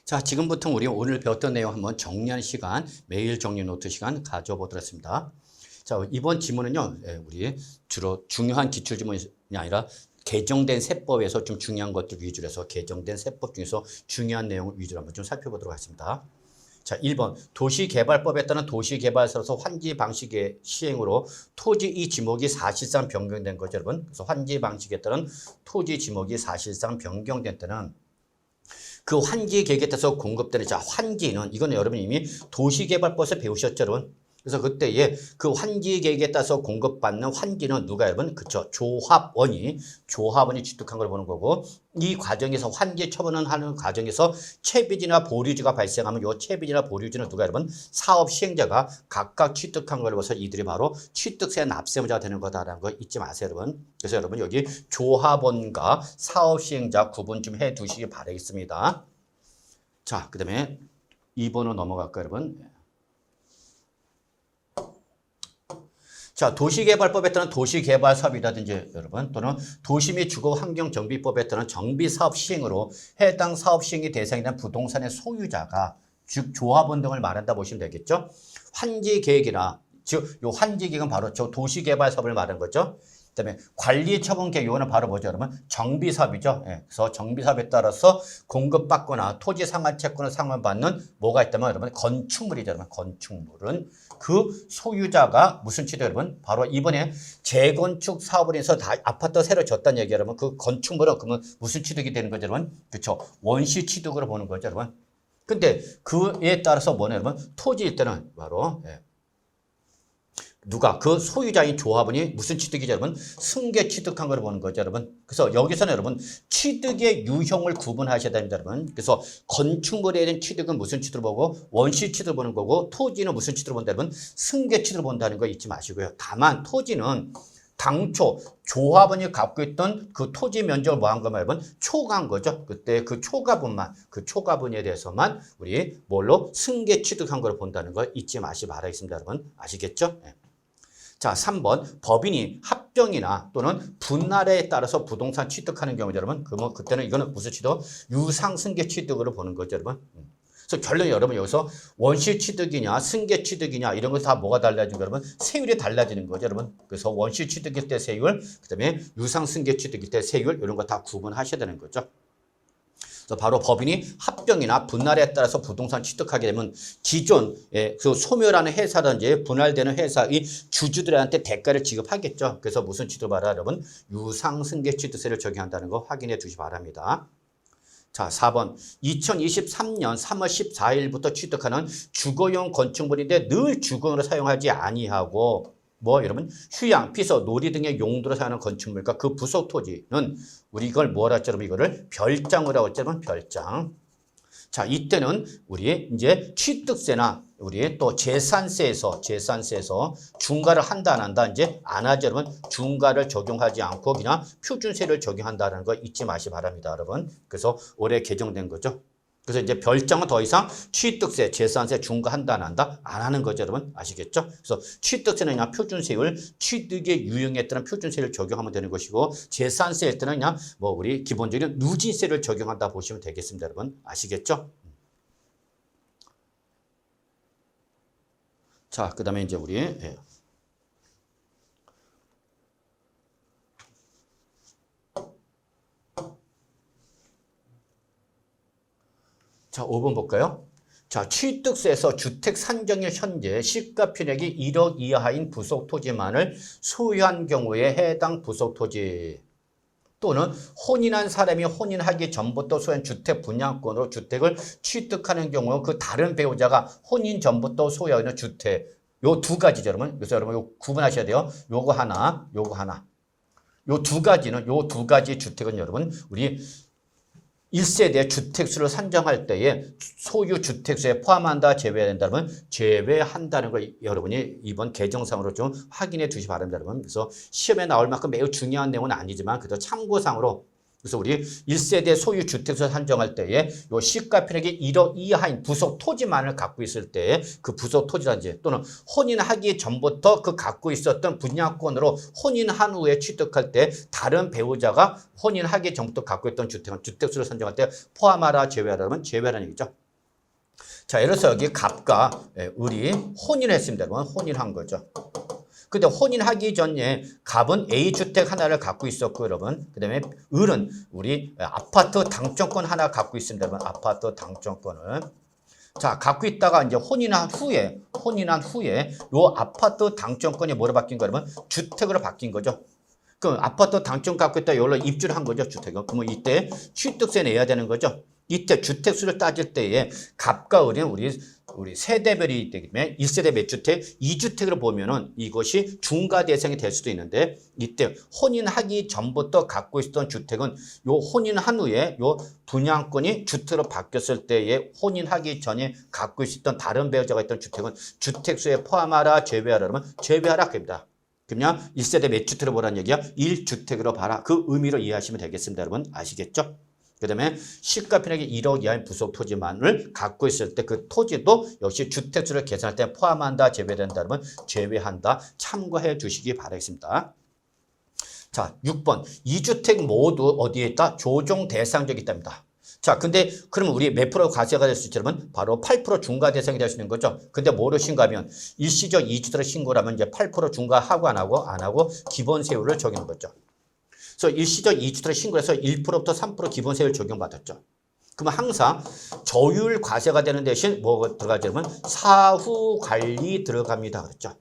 자, 지금부터 우리 오늘 배웠던 내용 한번 정리하는 시간, 매일 정리 노트 시간 가져보도록 하겠습니다. 자, 이번 지문은요, 우리 주로 중요한 기출 지문이 아니라 개정된 세법에서 좀 중요한 것들 위주로 해서 개정된 세법 중에서 중요한 내용 위주로 한번 좀 살펴보도록 하겠습니다. 자, 1번 도시개발법에 따른 도시개발서로서 환지 방식의 시행으로 토지 이 지목이 사실상 변경된 거죠, 여러분. 그래서 환지 방식에 따른 토지 지목이 사실상 변경된 때는 그 환지 계획에 따라서 공급되는 자 환지는 이거는 여러분 이미 도시개발법에서 배우셨죠, 여러분. 그래서 그때에 그 환지 계획에 따라서 공급받는 환지는 누가 여러분? 그쵸. 조합원이 취득한 걸 보는 거고 이 과정에서 환지 처분을 하는 과정에서 채비지나 보류지가 발생하면 이 채비지나 보류지는 누가 여러분? 사업 시행자가 각각 취득한 걸 봐서 이들이 바로 취득세 납세자가 되는 거다라는 거 잊지 마세요, 여러분. 그래서 여러분 여기 조합원과 사업 시행자 구분 좀 해 두시기 바라겠습니다. 자, 그 다음에 2번으로 넘어갈까요, 여러분? 자, 도시개발법에 따른 도시개발사업이라든지 여러분 또는 도시 및 주거환경정비법에 따른 정비사업 시행으로 해당 사업 시행이 대상이 된 부동산의 소유자가 즉 조합원 등을 말한다 보시면 되겠죠. 환지계획이나 즉 요 환지계획은 바로 저 도시개발사업을 말하는 거죠. 그다음에 관리처분계획 이거는 바로 뭐죠, 여러분? 정비사업이죠. 예, 그래서 정비사업에 따라서 공급받거나 토지 상환채권을 상환받는 뭐가 있다면 여러분 건축물이죠, 여러분. 건축물은 그 소유자가 무슨 취득 여러분? 바로 이번에 재건축 사업을 해서 다 아파트 새로 졌다는 얘기 여러분. 그 건축물은 그러면 무슨 취득이 되는 거죠, 여러분? 그렇죠. 원시 취득으로 보는 거죠, 여러분. 근데 그에 따라서 뭐냐, 여러분? 토지일 때는 바로 누가 그 소유자인 조합원이 무슨 취득이죠, 여러분? 승계 취득한 걸 보는 거죠, 여러분. 그래서 여기서는 여러분 취득의 유형을 구분하셔야 됩니다, 여러분. 그래서 건축물에 대한 취득은 무슨 취득을 보고 원시 취득을 보는 거고 토지는 무슨 취득을 본다, 여러분? 승계 취득을 본다는 거 잊지 마시고요. 다만 토지는 당초 조합원이 갖고 있던 그 토지 면적을 뭐 한 거면 여러분 초과한 거죠. 그때 그 초과분만 그 초과분에 대해서만 우리 뭘로 승계 취득한 걸 본다는 걸 잊지 마시 바라겠습니다, 여러분. 아시겠죠? 네. 자, 3번 법인이 합병이나 또는 분할에 따라서 부동산 취득하는 경우죠, 여러분. 그러면 그때는 이거는 무슨 취득? 유상승계 취득으로 보는 거죠, 여러분. 그래서 결론 여러분 여기서 원시 취득이냐 승계 취득이냐 이런 거 다 뭐가 달라지는 거 여러분? 세율이 달라지는 거죠, 여러분. 그래서 원시 취득일 때 세율, 그다음에 유상승계 취득일 때 세율 이런 거 다 구분하셔야 되는 거죠. 그래서 바로 법인이 합병이나 분할에 따라서 부동산 취득하게 되면 기존 그 소멸하는 회사든지 분할되는 회사의 주주들한테 대가를 지급하겠죠. 그래서 무슨 취득 봐라 여러분? 유상승계 취득세를 적용한다는 거 확인해 주시기 바랍니다. 자, 4번 2023년 3월 14일부터 취득하는 주거용 건축물인데 늘 주거용으로 사용하지 아니하고 뭐 여러분 휴양, 피서, 놀이 등의 용도로 사용하는 건축물과 그 부속 토지는 우리 이걸 뭐라 했죠, 여러분? 이거를 별장으로 하고 있죠, 별장. 자, 이때는 우리 이제 취득세나 우리 또 재산세에서 중과를 한다 안 한다 이제 안 하죠, 여러분. 중과를 적용하지 않고 그냥 표준세를 적용한다는 거 잊지 마시 바랍니다, 여러분. 그래서 올해 개정된 거죠. 그래서 이제 별장은 더 이상 취득세, 재산세 중과한다 안 한다 안 하는 거죠, 여러분. 아시겠죠? 그래서 취득세는 그냥 표준세율, 취득의 유형에 따른 표준세를 적용하면 되는 것이고 재산세일 때는 그냥 뭐 우리 기본적인 누진세를 적용한다 보시면 되겠습니다, 여러분. 아시겠죠? 자, 그 다음에 이제 우리 자, 5번 볼까요? 자, 취득세에서 주택 산정일 현재 시가 표력이 1억 이하인 부속 토지만을 소유한 경우에 해당 부속 토지 또는 혼인한 사람이 혼인하기 전부터 소유한 주택 분양권으로 주택을 취득하는 경우 그 다른 배우자가 혼인 전부터 소유하는 주택 요 두 가지죠, 여러분. 그래서 여러분 요 구분하셔야 돼요. 요거 하나, 요거 하나. 요 두 가지는 요 두 가지 주택은 여러분 우리 1세대 주택수를 산정할 때에 소유 주택수에 포함한다, 제외한다면 제외한다는 걸 여러분이 이번 개정상으로 좀 확인해 주시기 바랍니다, 여러분. 그래서 시험에 나올 만큼 매우 중요한 내용은 아니지만 그래도 참고상으로 그래서 우리 1세대 소유 주택수 산정할 때에 요 시가 편익이 1억 이하인 부속 토지만을 갖고 있을 때 그 부속 토지단지 또는 혼인하기 전부터 그 갖고 있었던 분양권으로 혼인한 후에 취득할 때 다른 배우자가 혼인하기 전부터 갖고 있던 주택은 주택수를 산정할 때 포함하라 제외하라면 제외하라는 얘기죠. 자, 예를 들어서 여기 갑과 을이 혼인했습니다. 혼인한 거죠. 근데 혼인하기 전에 갑은 A주택 하나를 갖고 있었고 여러분, 그 다음에 을은 우리 아파트 당첨권 하나 갖고 있습니다. 여러분, 아파트 당첨권을. 자, 갖고 있다가 이제 혼인한 후에 요 아파트 당첨권이 뭐로 바뀐 거예요? 여러분, 주택으로 바뀐 거죠. 그럼 아파트 당첨 갖고 있다 이걸로 입주를 한 거죠, 주택은. 그러면 이때 취득세 내야 되는 거죠. 이때 주택수를 따질 때에 갑과 을은 우리 세대별이 되기 때문에 1세대 몇 주택, 2주택으로 보면은 이것이 중과 대상이 될 수도 있는데 이때 혼인하기 전부터 갖고 있었던 주택은 요 혼인한 후에 요 분양권이 주택으로 바뀌었을 때에 혼인하기 전에 갖고 있었던 다른 배우자가 있던 주택은 주택수에 포함하라 제외하라 그러면 제외하라 그럽니다. 그러면 1세대 몇 주택으로 보라는 얘기야? 1주택으로 봐라. 그 의미로 이해하시면 되겠습니다. 여러분 아시겠죠? 그 다음에 시가 편익이 1억 이하인 부속 토지만을 갖고 있을 때 그 토지도 역시 주택수를 계산할 때 포함한다, 제외된다, 그러면 제외한다. 참고해 주시기 바라겠습니다. 자, 6번. 2주택 모두 어디에 있다? 조정 대상적이 있답니다. 자, 근데 그러면 우리 몇 프로 과세가 될 수 있죠? 그러면 바로 8% 중과 대상이 될 수 있는 거죠. 근데 뭐로 신고하면 일시적 2주택으로 신고를 하면 이제 8% 중과하고 안 하고 기본 세율을 적용한 거죠. 그래서 일시적 2주택을 신고해서 1%부터 3% 기본세율 적용받았죠. 그러면 항상 저율 과세가 되는 대신 뭐가 들어가냐면 사후 관리 들어갑니다. 그렇죠?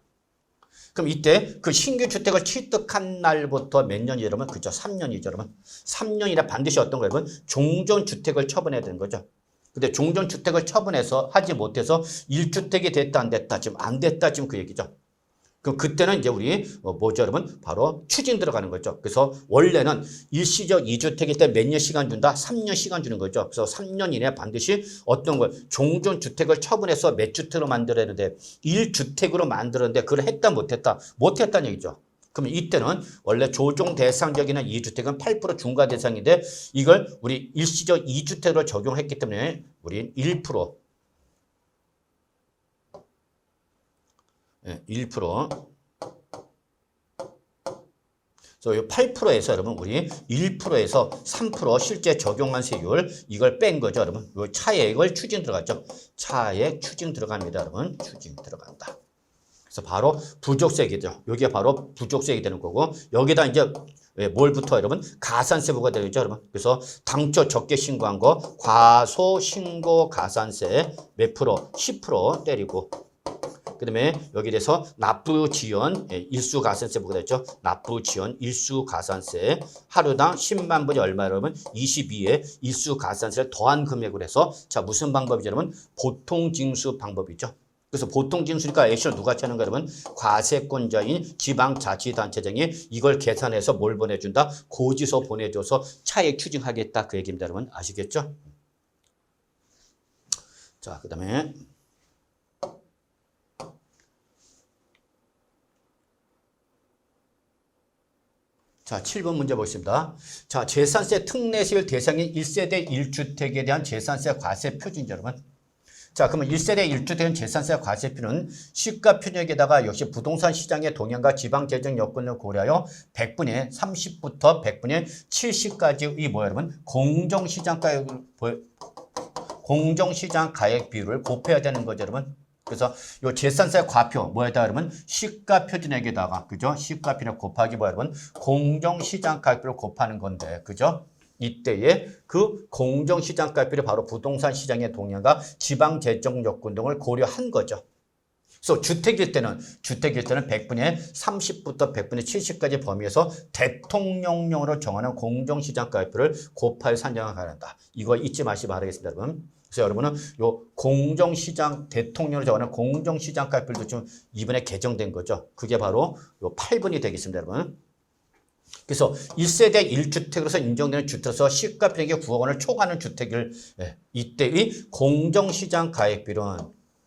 그럼 이때 그 신규 주택을 취득한 날부터 몇 년이죠, 여러분? 그죠? 3년이죠, 여러분. 3년이라 반드시 어떤 거예요, 여러분? 종전주택을 처분해야 되는 거죠. 근데 종전주택을 처분해서 하지 못해서 1주택이 됐다 안 됐다 지금 안 됐다 지금 그 얘기죠. 그럼 그때는 이제 우리 뭐죠, 여러분? 바로 추징 들어가는 거죠. 그래서 원래는 일시적 2주택일 때 몇 년 시간 준다? 3년 시간 주는 거죠. 그래서 3년 이내에 반드시 어떤 걸 종전주택을 처분해서 몇 주택으로 만들어야 되는데 1주택으로 만들었는데 그걸 했다 못했다? 못했다는 얘기죠. 그러면 이때는 원래 조정 대상적인 2주택은 8% 중과 대상인데 이걸 우리 일시적 2주택으로 적용했기 때문에 우리 1%. 1%. 그래서 8%에서 여러분 우리 1%에서 3% 실제 적용한 세율 이걸 뺀 거죠, 여러분. 요 차액을 추징 들어갔죠. 차액 추징 들어갑니다, 여러분. 추징 들어간다. 그래서 바로 부족세이죠. 여기가 바로 부족세이 되는 거고 여기다 이제 뭘 붙어 여러분? 가산세 부과가 되죠, 여러분. 그래서 당초 적게 신고한 거 과소 신고 가산세 몇 프로? 10% 때리고 그 다음에 여기에 대해서 납부지연 일수가산세 보게 됐죠. 납부지연 일수가산세 하루당 10만 분이 얼마 여러분? 22에 일수가산세를 더한 금액으로 해서 자 무슨 방법이죠 여러분? 보통징수 방법이죠. 그래서 보통징수니까 액션을 누가 채는가 여러분? 과세권자인 지방자치단체장이 이걸 계산해서 뭘 보내준다? 고지서 보내줘서 차액 추징하겠다 그 얘기입니다 여러분. 아시겠죠? 자 그 다음에 자, 7번 문제 보겠습니다. 자, 재산세 특례세율 대상인 1세대 1주택에 대한 재산세 과세 표준이죠, 여러분. 자, 그러면 1세대 1주택은 재산세 과세표는 시가 편익에다가 역시 부동산 시장의 동향과 지방 재정 여건을 고려하여 100분의 30부터 100분의 70까지의 뭐야, 여러분? 공정시장 가액 비율을 곱해야 되는 거죠, 여러분. 그래서 요 재산세 과표 뭐에다 여러분 시가 표준액에다가 그죠? 시가 표준액 곱하기 뭐야 여러분 공정시장 가격비를 곱하는 건데 그죠? 이때에 그 공정시장 가격비를 바로 부동산 시장의 동향과 지방 재정 여건 등을 고려한 거죠. 그래서 주택일 때는 100분의 30부터 100분의 70까지 범위에서 대통령령으로 정하는 공정시장 가격비를 곱하여 산정을 가한다. 이거 잊지 마시기 바라겠습니다, 여러분. 그래서 여러분은 요 공정시장 대통령으로 정하는 공정시장 가격비도 좀 이번에 개정된 거죠. 그게 바로 요 8번이 되겠습니다, 여러분. 그래서 1세대 1주택으로서 인정되는 주택에서 시가 편익이 9억 원을 초과하는 주택을 이때의 공정시장 가액비는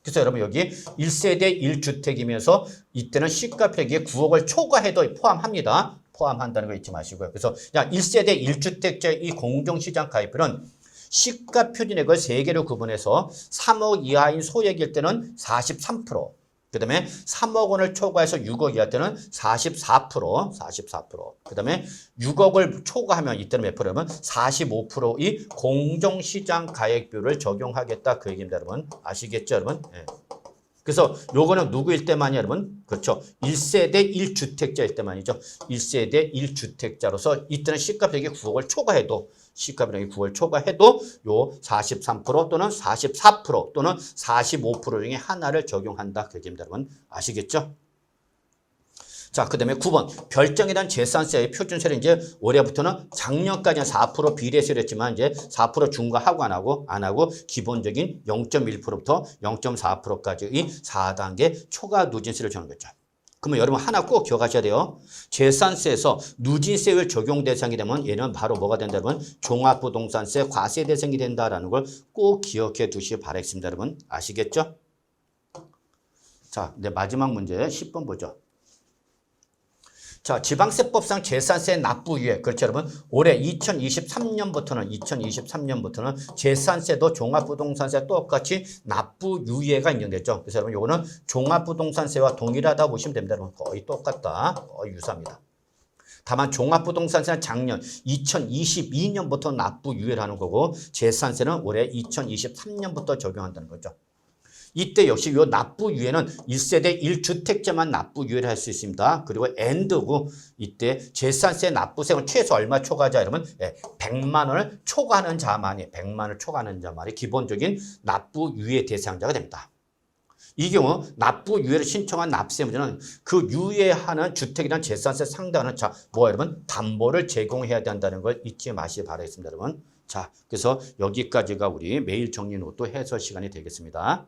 그래서 여러분 여기 1세대 1주택이면서 이때는 시가 편익이 9억을 초과해도 포함합니다. 포함한다는 거 잊지 마시고요. 그래서 1세대 1주택자 이 공정시장 가입율은 시가 표준액을 3개로 구분해서 3억 이하인 소액일 때는 43%, 그 다음에 3억 원을 초과해서 6억 이하 때는 44%. 그 다음에 6억을 초과하면 이때는 몇 프로냐면 45%의 공정시장 가액비율을 적용하겠다. 그 얘기입니다, 여러분. 아시겠죠, 여러분? 네. 그래서 요거는 누구일 때만이 여러분? 그렇죠. 1세대 1주택자일 때만이죠. 1세대 1주택자로서 이때는 시가표준액이 9억을 초과해도 시가표준액이 9을 초과해도 요 43% 또는 44% 또는 45% 중에 하나를 적용한다. 그 얘기입니다, 여러분. 아시겠죠? 자, 그 다음에 9번. 별정에 대한 재산세의 표준세를 이제 올해부터는 작년까지는 4% 비례세를 했지만 이제 4% 중과하고 안 하고 기본적인 0.1%부터 0.4%까지의 4단계 초과 누진세를 정하는 거죠. 그러면 여러분 하나 꼭 기억하셔야 돼요. 재산세에서 누진세율 적용 대상이 되면 얘는 바로 뭐가 된다면 종합부동산세 과세 대상이 된다라는 걸 꼭 기억해 두시기 바라겠습니다. 여러분 아시겠죠? 자, 이제 마지막 문제 10번 보죠. 자, 지방세법상 재산세 납부 유예. 그렇죠, 여러분? 올해 2023년부터는 재산세도 종합부동산세 똑같이 납부 유예가 인정됐죠. 그래서 여러분 요거는 종합부동산세와 동일하다고 보시면 됩니다. 여러분 거의 똑같다. 거의 유사합니다. 다만 종합부동산세는 작년 2022년부터 납부 유예를 하는 거고 재산세는 올해 2023년부터 적용한다는 거죠. 이때 역시 이 납부 유예는 1세대 1주택자만 납부 유예를 할 수 있습니다. 그리고 엔드고 이때 재산세 납부세는 최소 얼마 초과하자 이러면 100만 원을 초과하는 자만이 기본적인 납부 유예 대상자가 됩니다. 이 경우 납부 유예를 신청한 납세문제는 그 유예하는 주택이란 재산세 상당하는 여러분 담보를 제공해야 된다는 걸 잊지 마시기 바라겠습니다, 여러분. 자, 그래서 여기까지가 우리 매일 정리 노트 해설 시간이 되겠습니다.